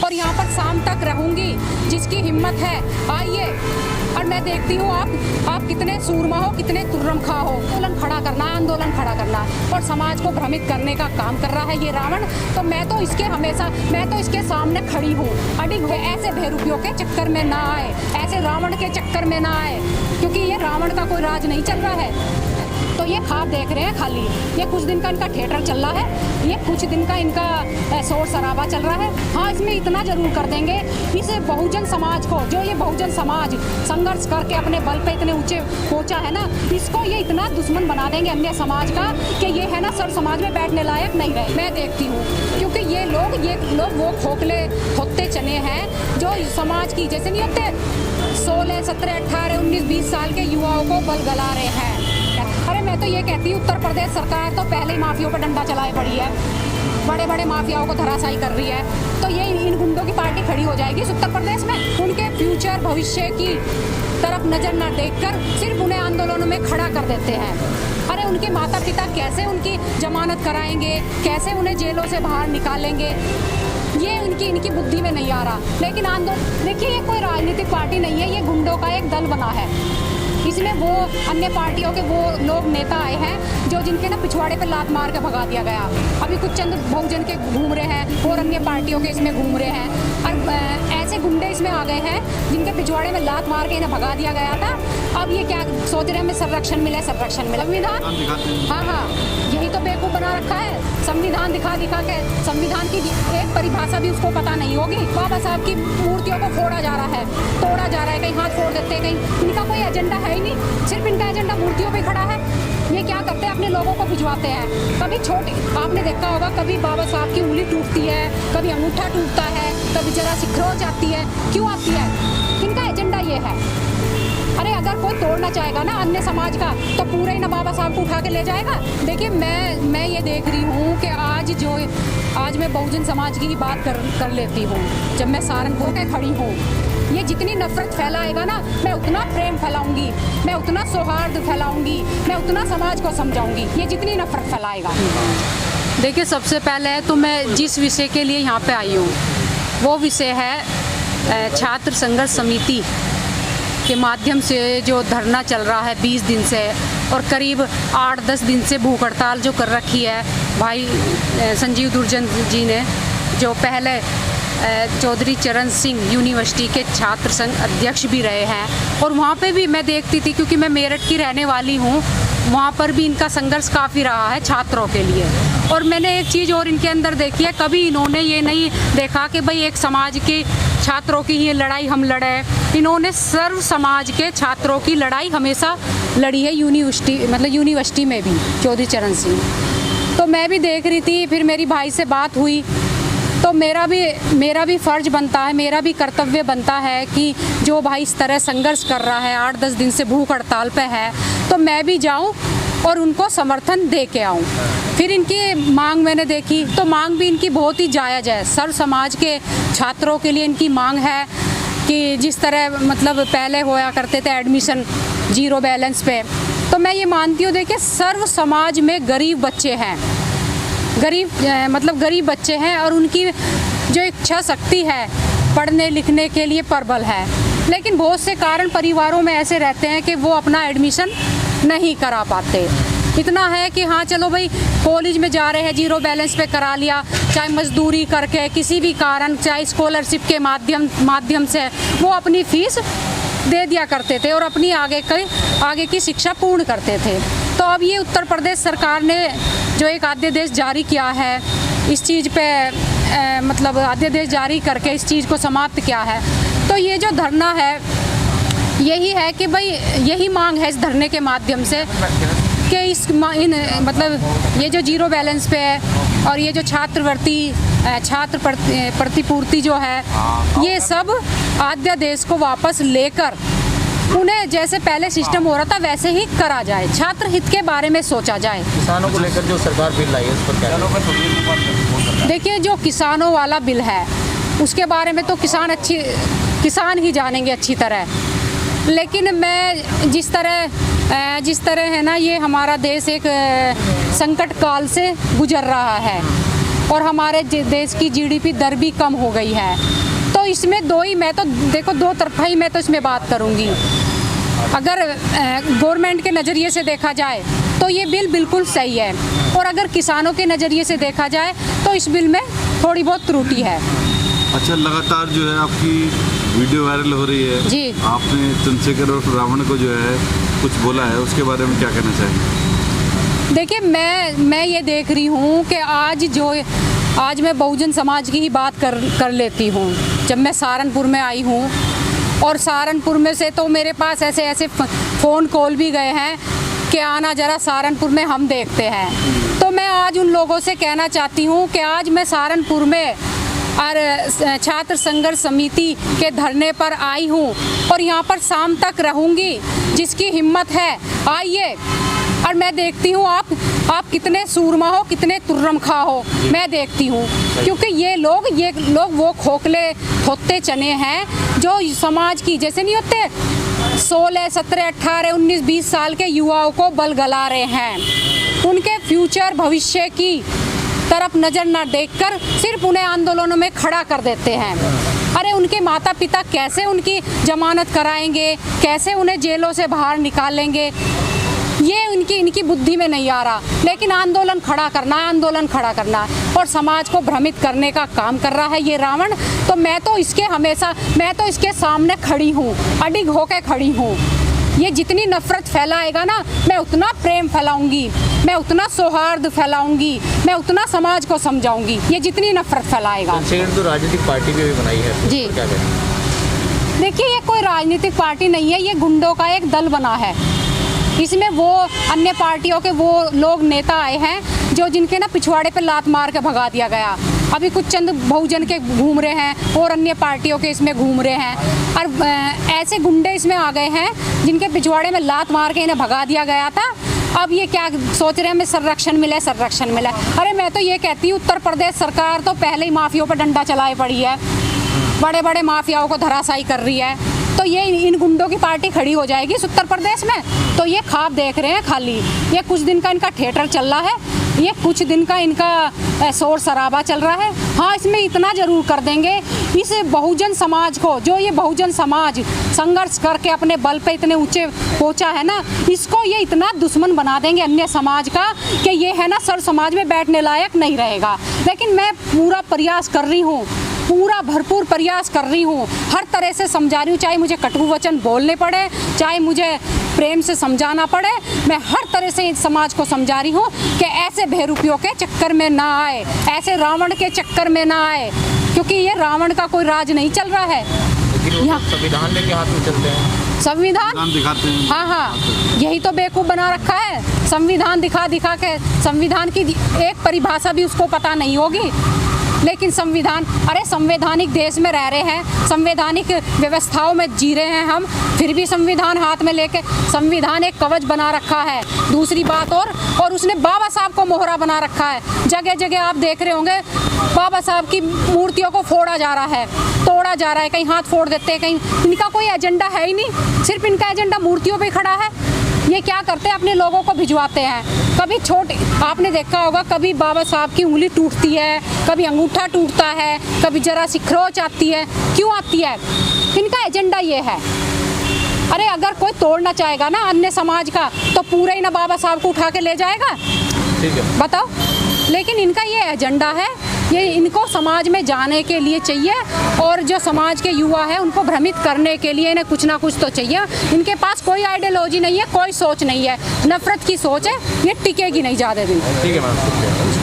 और यहाँ पर शाम तक रहूँगी। जिसकी हिम्मत है आइए, और मैं देखती हूँ आप कितने सूरमा हो, कितने तुर्रम खा हो। आंदोलन खड़ा करना, आंदोलन खड़ा करना और समाज को भ्रमित करने का काम कर रहा है ये रावण। तो मैं तो इसके सामने खड़ी हूँ। अडिग ऐसे बेरुपियों के चक्कर में ना आए, ऐसे रावण के चक्कर में ना आए, क्योंकि ये रावण का कोई राज नहीं चल रहा है। तो ये ख्वाब देख रहे हैं खाली, ये कुछ दिन का इनका थिएटर चल रहा है, ये कुछ दिन का इनका शोर शराबा चल रहा है। हाँ, इसमें इतना जरूर कर देंगे, इस बहुजन समाज को, जो ये बहुजन समाज संघर्ष करके अपने बल पे इतने ऊंचे पहुंचा है ना, इसको ये इतना दुश्मन बना देंगे अन्य समाज का कि ये है ना सर समाज में बैठने लायक नहीं रहे। मैं देखती हूँ, क्योंकि ये लोग वो खोखले थोत्ते चने हैं जो समाज की, जैसे नहीं होते 16, 17, 18, 19, 20 साल के युवाओं को बल गला रहे हैं। अरे मैं तो ये कहती हूँ, उत्तर प्रदेश सरकार तो पहले ही माफियाओं पर डंडा चलाए पड़ी है, बड़े बड़े माफियाओं को धराशायी कर रही है। तो ये इन गुंडों की पार्टी खड़ी हो जाएगी इस उत्तर प्रदेश में। उनके फ्यूचर भविष्य की तरफ नजर न देखकर सिर्फ उन्हें आंदोलनों में खड़ा कर देते हैं। अरे उनके माता पिता कैसे उनकी जमानत कराएंगे, कैसे उन्हें जेलों से बाहर निकालेंगे, ये इनकी बुद्धि में नहीं आ रहा। लेकिन आंदोलन देखिए, ये कोई राजनीतिक पार्टी नहीं है, ये गुंडों का एक दल बना है। इसमें वो अन्य पार्टियों के वो लोग नेता आए हैं जो जिनके ना पिछवाड़े पे लात मार के भगा दिया गया। अभी कुछ चंद बहुजन के घूम रहे हैं और अन्य पार्टियों के इसमें घूम रहे हैं, और ऐसे गुंडे इसमें आ गए हैं जिनके पिछवाड़े में लात मार के इन्हें भगा दिया गया था। अब ये क्या सोच रहे हैं, हमें संरक्षण मिले, संरक्षण मिले। संविधान, हाँ, यही तो बेवकूफ़ बना रखा है। संविधान दिखा के, संविधान की एक परिभाषा भी उसको पता नहीं होगी। बाबा साहब की मूर्तियों को फोड़ा जा रहा है, तोड़ा जा रहा है, कहीं हाथ फोड़ देते हैं, कहीं इनका कोई एजेंडा है ही नहीं, सिर्फ इनका एजेंडा मूर्तियों पे खड़ा है। ये क्या करते हैं, अपने लोगों को भिजवाते हैं। कभी छोटे, आपने देखा होगा, कभी बाबा साहब की उंगली टूटती है, कभी अंगूठा टूटता है, कभी जरा सी खरोच आती है। क्यों आती है? इनका एजेंडा ये है। अरे अगर कोई तोड़ना चाहेगा ना अन्य समाज का, तो पूरे ही ना बाबा साहब को उठा के ले जाएगा। देखिए, मैं ये देख रही हूँ कि आज मैं बहुजन समाज की ही बात कर लेती हूँ। जब मैं सहारनपुर के खड़ी हूँ, ये जितनी नफरत फैलाएगा ना, मैं उतना प्रेम फैलाऊंगी, मैं उतना सौहार्द फैलाऊंगी, मैं उतना समाज को समझाऊंगी। ये जितनी नफरत फैलाएगा। देखिए, सबसे पहले तो मैं जिस विषय के लिए यहाँ पे आई हूँ वो विषय है छात्र संघर्ष समिति के माध्यम से जो धरना चल रहा है 20 दिन से, और करीब 8-10 दिन से भूख हड़ताल जो कर रखी है भाई संजीव दुर्जन जी ने, जो पहले चौधरी चरण सिंह यूनिवर्सिटी के छात्र संघ अध्यक्ष भी रहे हैं। और वहाँ पे भी मैं देखती थी, क्योंकि मैं मेरठ की रहने वाली हूँ, वहाँ पर भी इनका संघर्ष काफ़ी रहा है छात्रों के लिए। और मैंने एक चीज़ और इनके अंदर देखी है, कभी इन्होंने ये नहीं देखा कि भाई एक समाज के छात्रों की ही लड़ाई हम लड़े। इन्होंने सर्व समाज के छात्रों की लड़ाई हमेशा लड़ी है यूनिवर्सिटी में भी, चौधरी चरण सिंह। तो मैं भी देख रही थी, फिर मेरी भाई से बात हुई, तो मेरा भी फ़र्ज़ बनता है, मेरा भी कर्तव्य बनता है कि जो भाई इस तरह संघर्ष कर रहा है, 8-10 दिन से भूख हड़ताल पे है, तो मैं भी जाऊं और उनको समर्थन दे के आऊँ। फिर इनकी मांग मैंने देखी, तो मांग भी इनकी बहुत ही जायज़ है। सर्व समाज के छात्रों के लिए इनकी मांग है कि जिस तरह मतलब पहले होया करते थे एडमिशन 0 बैलेंस पे, तो मैं ये मानती हूँ, देखिए सर्व समाज में गरीब बच्चे हैं, गरीब बच्चे हैं, और उनकी जो इच्छा शक्ति है पढ़ने लिखने के लिए प्रबल है। लेकिन बहुत से कारण परिवारों में ऐसे रहते हैं कि वो अपना एडमिशन नहीं करा पाते। इतना है कि हाँ चलो भाई कॉलेज में जा रहे हैं, 0 बैलेंस पे करा लिया, चाहे मजदूरी करके, किसी भी कारण, चाहे स्कॉलरशिप के माध्यम से वो अपनी फ़ीस दे दिया करते थे और अपनी आगे की शिक्षा पूर्ण करते थे। तो अब ये उत्तर प्रदेश सरकार ने जो एक अध्यादेश जारी किया है, इस चीज़ पे अध्यादेश जारी करके इस चीज़ को समाप्त किया है। तो ये जो धरना है, यही है कि भाई यही मांग है इस धरने के माध्यम से कि ये जो 0 बैलेंस पे है और ये जो छात्र प्रतिपूर्ति जो है, ये सब अध्यादेश को वापस लेकर उन्हें जैसे पहले सिस्टम हो रहा था वैसे ही करा जाए, छात्र हित के बारे में सोचा जाए। किसानों को लेकर जो सरकार बिल लाई है उस पर क्या? देखिए, जो किसानों वाला बिल है उसके बारे में तो किसान ही जानेंगे अच्छी तरह। लेकिन मैं जिस तरह है ना, ये हमारा देश एक संकट काल से गुजर रहा है, और हमारे देश की जीडीपी दर भी कम हो गई है। तो इसमें दो ही, मैं तो देखो दो तरफा ही मैं तो इसमें बात करूँगी। अगर गवर्नमेंट के नज़रिए से देखा जाए तो ये बिल बिल्कुल सही है, और अगर किसानों के नज़रिए से देखा जाए तो इस बिल में थोड़ी बहुत त्रुटि है। अच्छा, लगातार जो है आपकी वीडियो वायरल हो रही है जी। आपने चंद्रशेखर और रावण को जो है कुछ बोला है, उसके बारे में क्या कहना चाहेंगे? देखिए, मैं ये देख रही हूँ कि आज मैं बहुजन समाज की ही बात कर लेती हूँ। जब मैं सहारनपुर में आई हूँ, और सहारनपुर में से तो मेरे पास ऐसे फ़ोन कॉल भी गए हैं कि आना ज़रा सहारनपुर में, हम देखते हैं। तो मैं आज उन लोगों से कहना चाहती हूँ कि आज मैं सहारनपुर में और छात्र संघर्ष समिति के धरने पर आई हूँ, और यहाँ पर शाम तक रहूँगी। जिसकी हिम्मत है आइए, और मैं देखती हूँ आप कितने सूरमा हो, कितने तुर्रम खा हो, मैं देखती हूँ। क्योंकि ये लोग वो खोखले थोत्ते चने हैं जो समाज की, जैसे नहीं होते 16, 17, 18, 19, 20 साल के युवाओं को बल गला रहे हैं। उनके फ्यूचर भविष्य की तरफ नज़र न देखकर सिर्फ उन्हें आंदोलनों में खड़ा कर देते हैं। अरे उनके माता पिता कैसे उनकी जमानत कराएंगे, कैसे उन्हें जेलों से बाहर निकालेंगे, ये इनकी बुद्धि में नहीं आ रहा। लेकिन आंदोलन खड़ा करना और समाज को भ्रमित करने का काम कर रहा है ये रावण। तो मैं तो इसके सामने खड़ी हूँ, अडिग होकर खड़ी हूँ। ये जितनी नफरत फैलाएगा ना, मैं उतना प्रेम फैलाऊंगी, मैं उतना सौहार्द फैलाऊंगी, मैं उतना समाज को समझाऊंगी। ये जितनी नफरत फैलाएगा। तो राजनीतिक पार्टी भी बनाई है जी। तो क्या करें? देखिए, ये कोई राजनीतिक पार्टी नहीं है, ये गुंडों का एक दल बना है। इसमें वो अन्य पार्टियों के वो लोग नेता आए हैं जिनके ना पिछवाड़े पे लात मार के भगा दिया गया। अभी कुछ चंद बहुजन के घूम रहे हैं और अन्य पार्टियों के इसमें घूम रहे हैं, और ऐसे गुंडे इसमें आ गए हैं जिनके पिछवाड़े में लात मार के इन्हें भगा दिया गया था। अब ये क्या सोच रहे हैं, हमें संरक्षण मिले। अरे मैं तो ये कहती हूँ, उत्तर प्रदेश सरकार तो पहले ही माफियाओं पर डंडा चलाए पड़ी है, बड़े बड़े माफियाओं को धराशायी कर रही है। तो ये इन गुंडों की पार्टी खड़ी हो जाएगी इस उत्तर प्रदेश में। तो ये ख्वाब देख रहे हैं खाली। ये कुछ दिन का इनका थिएटर चल रहा है, ये कुछ दिन का इनका शोर शराबा चल रहा है। हाँ, इसमें इतना ज़रूर कर देंगे, इस बहुजन समाज को, जो ये बहुजन समाज संघर्ष करके अपने बल पे इतने ऊंचे पहुंचा है ना, इसको ये इतना दुश्मन बना देंगे अन्य समाज का कि ये है ना सर समाज में बैठने लायक नहीं रहेगा। लेकिन मैं पूरा प्रयास कर रही हूँ, पूरा भरपूर प्रयास कर रही हूँ, हर तरह से समझा रही हूँ, चाहे मुझे कटु वचन बोलने पड़े, चाहे मुझे प्रेम से समझाना पड़े। मैं हर तरह से इस समाज को समझा रही हूँ कि ऐसे बेरुपियों के चक्कर में ना आए, ऐसे रावण के चक्कर में ना आए, क्योंकि ये रावण का कोई राज नहीं चल रहा है। लेकिन संविधान लेके हाथ में चलते हैं, संविधान दिखाते हैं। हाँ, यही तो बेवकूफ़ बना रखा है। संविधान दिखा के संविधान की एक परिभाषा भी उसको पता नहीं होगी। लेकिन संवैधानिक देश में रह रहे हैं, संवैधानिक व्यवस्थाओं में जी रहे हैं हम, फिर भी संविधान हाथ में लेके संविधान एक कवच बना रखा है। दूसरी बात और उसने बाबा साहब को मोहरा बना रखा है। जगह जगह आप देख रहे होंगे बाबा साहब की मूर्तियों को फोड़ा जा रहा है, तोड़ा जा रहा है, कहीं हाथ फोड़ देते हैं, कहीं। इनका कोई एजेंडा है ही नहीं, सिर्फ इनका एजेंडा मूर्तियों पे खड़ा है। ये क्या करते हैं, अपने लोगों को भिजवाते हैं। कभी आपने देखा होगा, कभी बाबा साहब की उंगली टूटती है, कभी अंगूठा टूटता है, कभी जरा सी खरोच आती है। क्यों आती है? इनका एजेंडा ये है। अरे अगर कोई तोड़ना चाहेगा ना अन्य समाज का, तो पूरे ही ना बाबा साहब को उठा के ले जाएगा, ठीक है, बताओ। लेकिन इनका ये एजेंडा है, ये इनको समाज में जाने के लिए चाहिए, और जो समाज के युवा हैं उनको भ्रमित करने के लिए इन्हें कुछ ना कुछ तो चाहिए। इनके पास कोई आइडियोलॉजी नहीं है, कोई सोच नहीं है, नफरत की सोच है, ये टिकेगी नहीं ज़्यादा दिन। ठीक है मैम, शुक्रिया।